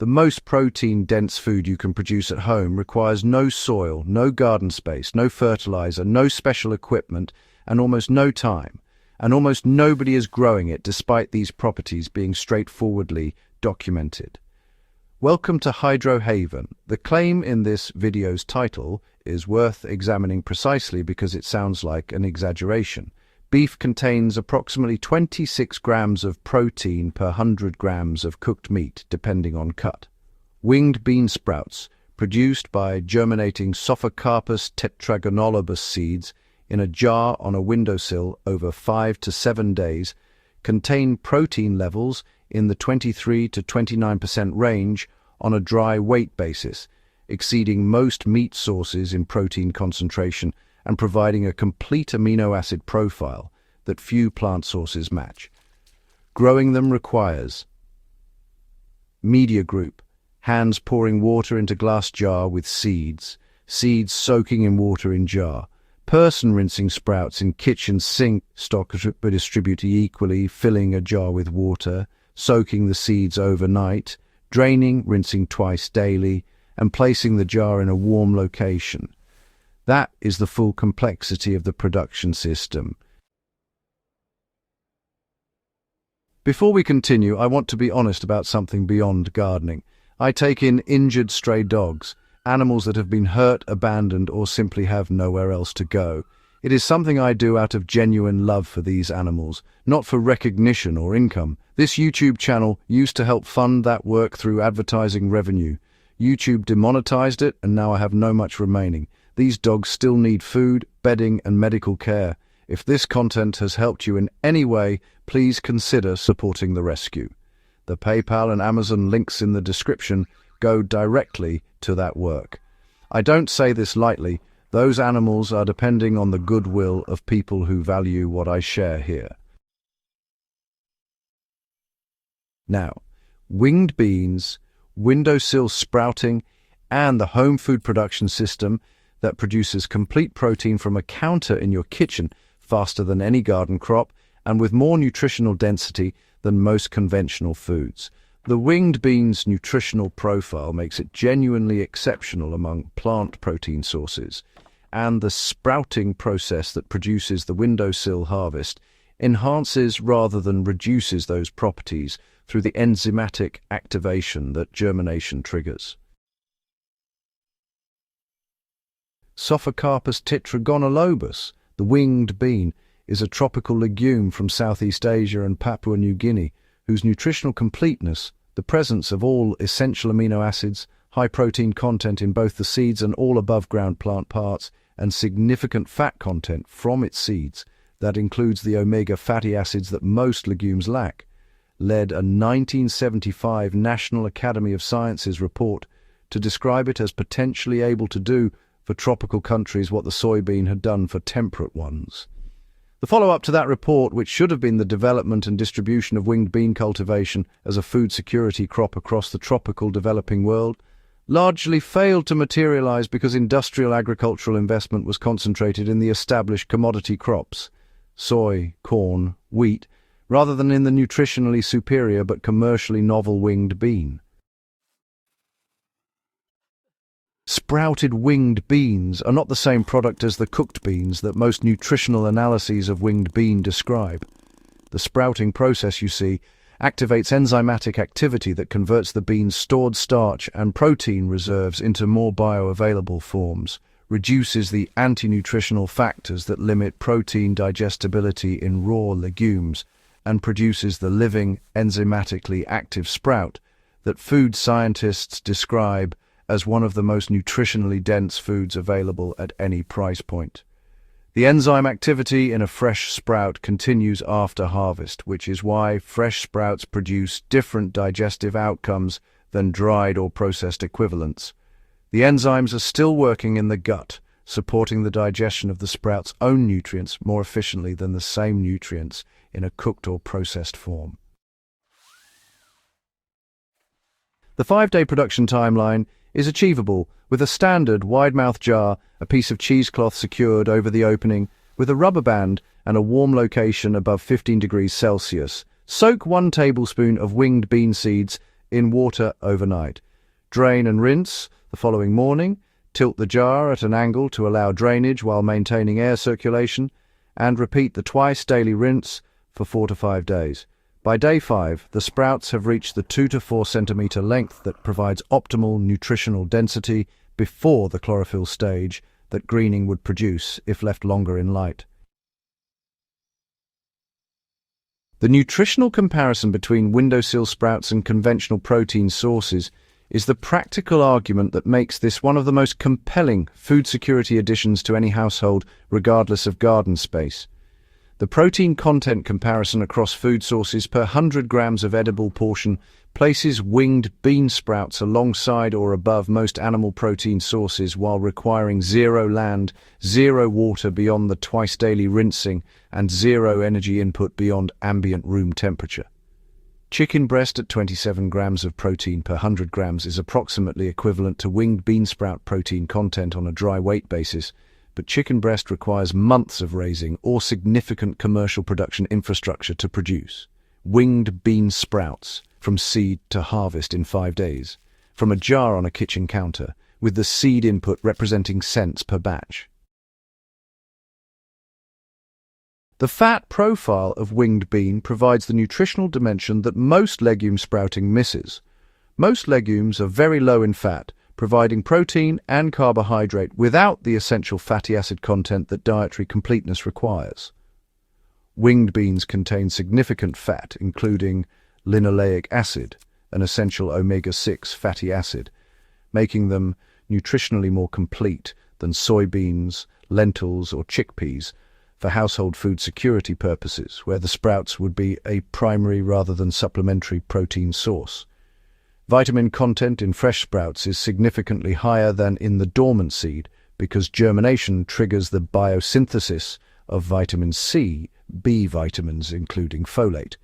The most protein-dense food you can produce at home requires no soil, no garden space, no fertilizer, no special equipment, and almost no time. And almost nobody is growing it despite these properties being straightforwardly documented. Welcome to Hydrohaven. The claim in this video's title is worth examining precisely because it sounds like an exaggeration. Beef contains approximately 26 grams of protein per 100 grams of cooked meat, depending on cut. Winged bean sprouts, produced by germinating Sophocarpus tetragonolobus seeds in a jar on a windowsill over 5 to 7 days, contain protein levels in the 23 to 29% range on a dry weight basis, exceeding most meat sources in protein concentration and providing a complete amino acid profile that few plant sources match. Growing them requires media group, hands pouring water into glass jar with seeds, seeds soaking in water in jar, person rinsing sprouts in kitchen sink, stock distributed equally, filling a jar with water, soaking the seeds overnight, draining, rinsing twice daily, and placing the jar in a warm location. That is the full complexity of the production system. Before we continue, I want to be honest about something beyond gardening. I take in injured stray dogs, animals that have been hurt, abandoned, or simply have nowhere else to go. It is something I do out of genuine love for these animals, not for recognition or income. This YouTube channel used to help fund that work through advertising revenue. YouTube demonetized it, and now I have no much remaining. These dogs still need food, bedding, and medical care. If this content has helped you in any way, please consider supporting the rescue. The PayPal and Amazon links in the description go directly to that work. I don't say this lightly. Those animals are depending on the goodwill of people who value what I share here. Now, winged beans, windowsill sprouting, and the home food production system that produces complete protein from a counter in your kitchen faster than any garden crop and with more nutritional density than most conventional foods. The winged bean's nutritional profile makes it genuinely exceptional among plant protein sources, and the sprouting process that produces the windowsill harvest enhances rather than reduces those properties through the enzymatic activation that germination triggers. Sophocarpus tetragonolobus, the winged bean, is a tropical legume from Southeast Asia and Papua New Guinea, whose nutritional completeness, the presence of all essential amino acids, high protein content in both the seeds and all above-ground plant parts, and significant fat content from its seeds, that includes the omega fatty acids that most legumes lack, led a 1975 National Academy of Sciences report to describe it as potentially able to do for tropical countries what the soybean had done for temperate ones. The follow-up to that report, which should have been the development and distribution of winged bean cultivation as a food security crop across the tropical developing world, largely failed to materialize because industrial agricultural investment was concentrated in the established commodity crops, soy, corn, wheat, rather than in the nutritionally superior but commercially novel winged bean. Sprouted winged beans are not the same product as the cooked beans that most nutritional analyses of winged bean describe. The sprouting process, you see, activates enzymatic activity that converts the bean's stored starch and protein reserves into more bioavailable forms, reduces the anti-nutritional factors that limit protein digestibility in raw legumes, and produces the living, enzymatically active sprout that food scientists describe as one of the most nutritionally dense foods available at any price point. The enzyme activity in a fresh sprout continues after harvest, which is why fresh sprouts produce different digestive outcomes than dried or processed equivalents. The enzymes are still working in the gut, supporting the digestion of the sprout's own nutrients more efficiently than the same nutrients in a cooked or processed form. The 5-day production timeline is achievable with a standard wide-mouth jar, a piece of cheesecloth secured over the opening with a rubber band and a warm location above 15 degrees Celsius. Soak 1 tablespoon of winged bean seeds in water overnight. Drain and rinse the following morning. Tilt the jar at an angle to allow drainage while maintaining air circulation, and repeat the twice daily rinse for 4 to 5 days. By day 5, the sprouts have reached the 2 to 4 centimeter length that provides optimal nutritional density before the chlorophyll stage that greening would produce if left longer in light. The nutritional comparison between windowsill sprouts and conventional protein sources is the practical argument that makes this one of the most compelling food security additions to any household, regardless of garden space. The protein content comparison across food sources per 100 grams of edible portion places winged bean sprouts alongside or above most animal protein sources while requiring 0 land, 0 water beyond the twice daily rinsing, and 0 energy input beyond ambient room temperature. Chicken breast at 27 grams of protein per 100 grams is approximately equivalent to winged bean sprout protein content on a dry weight basis, but chicken breast requires months of raising or significant commercial production infrastructure to produce. Winged bean sprouts, from seed to harvest in 5 days, from a jar on a kitchen counter, with the seed input representing cents per batch. The fat profile of winged bean provides the nutritional dimension that most legume sprouting misses. Most legumes are very low in fat, providing protein and carbohydrate without the essential fatty acid content that dietary completeness requires. Winged beans contain significant fat, including linoleic acid, an essential omega-6 fatty acid, making them nutritionally more complete than soybeans, lentils, or chickpeas, for household food security purposes, where the sprouts would be a primary rather than supplementary protein source. Vitamin content in fresh sprouts is significantly higher than in the dormant seed because germination triggers the biosynthesis of vitamin C, B vitamins including folate,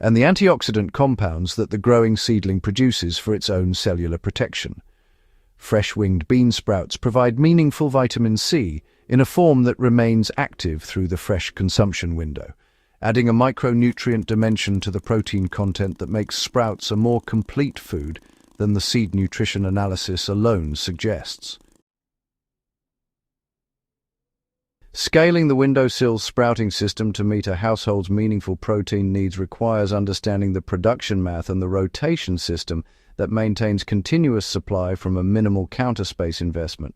and the antioxidant compounds that the growing seedling produces for its own cellular protection. Fresh winged bean sprouts provide meaningful vitamin C in a form that remains active through the fresh consumption window, adding a micronutrient dimension to the protein content that makes sprouts a more complete food than the seed nutrition analysis alone suggests. Scaling the windowsill sprouting system to meet a household's meaningful protein needs requires understanding the production math and the rotation system that maintains continuous supply from a minimal counter space investment.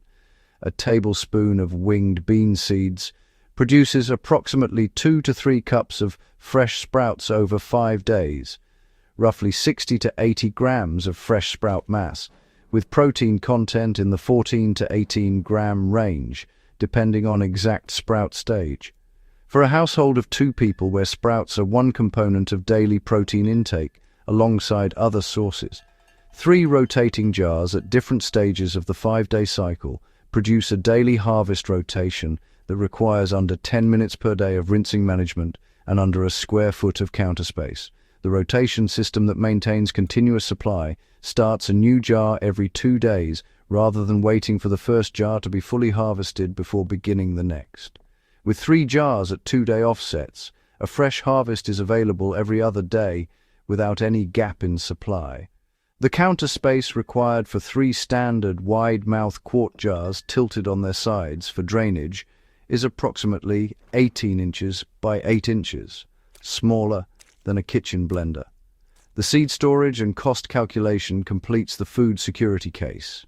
A tablespoon of winged bean seeds produces approximately 2 to 3 cups of fresh sprouts over 5 days, roughly 60 to 80 grams of fresh sprout mass, with protein content in the 14 to 18 gram range, depending on exact sprout stage. For a household of 2 people where sprouts are one component of daily protein intake alongside other sources, 3 rotating jars at different stages of the 5-day cycle produce a daily harvest rotation that requires under 10 minutes per day of rinsing management and under a square foot of counter space. The rotation system that maintains continuous supply starts a new jar every 2 days rather than waiting for the first jar to be fully harvested before beginning the next. With 3 jars at 2-day offsets, a fresh harvest is available every other day without any gap in supply. The counter space required for 3 standard wide-mouth quart jars tilted on their sides for drainage is approximately 18 inches by 8 inches, smaller than a kitchen blender. The seed storage and cost calculation completes the food security case.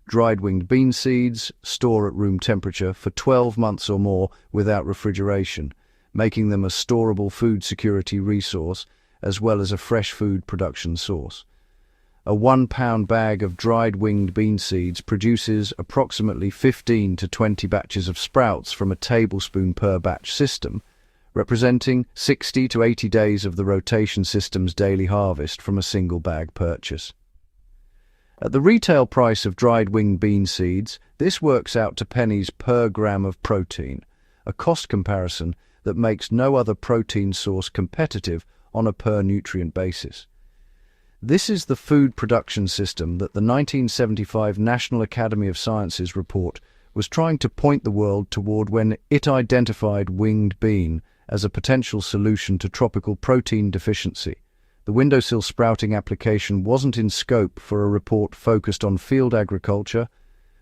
Dried winged bean seeds store at room temperature for 12 months or more without refrigeration, making them a storable food security resource as well as a fresh food production source. A 1-pound bag of dried winged bean seeds produces approximately 15 to 20 batches of sprouts from a tablespoon per batch system, representing 60 to 80 days of the rotation system's daily harvest from a single bag purchase. At the retail price of dried winged bean seeds, this works out to pennies per gram of protein, a cost comparison that makes no other protein source competitive on a per-nutrient basis. This is the food production system that the 1975 National Academy of Sciences report was trying to point the world toward when it identified winged bean as a potential solution to tropical protein deficiency, The windowsill sprouting application wasn't in scope for a report focused on field agriculture,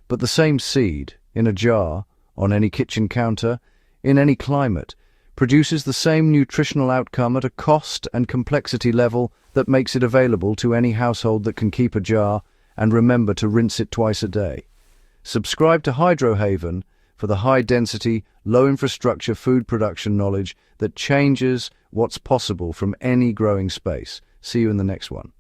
but the same seed, in a jar, on any kitchen counter, in any climate, produces the same nutritional outcome at a cost and complexity level that makes it available to any household that can keep a jar and remember to rinse it twice a day. Subscribe to Hydrohaven for the high-density, low-infrastructure food production knowledge that changes what's possible from any growing space. See you in the next one.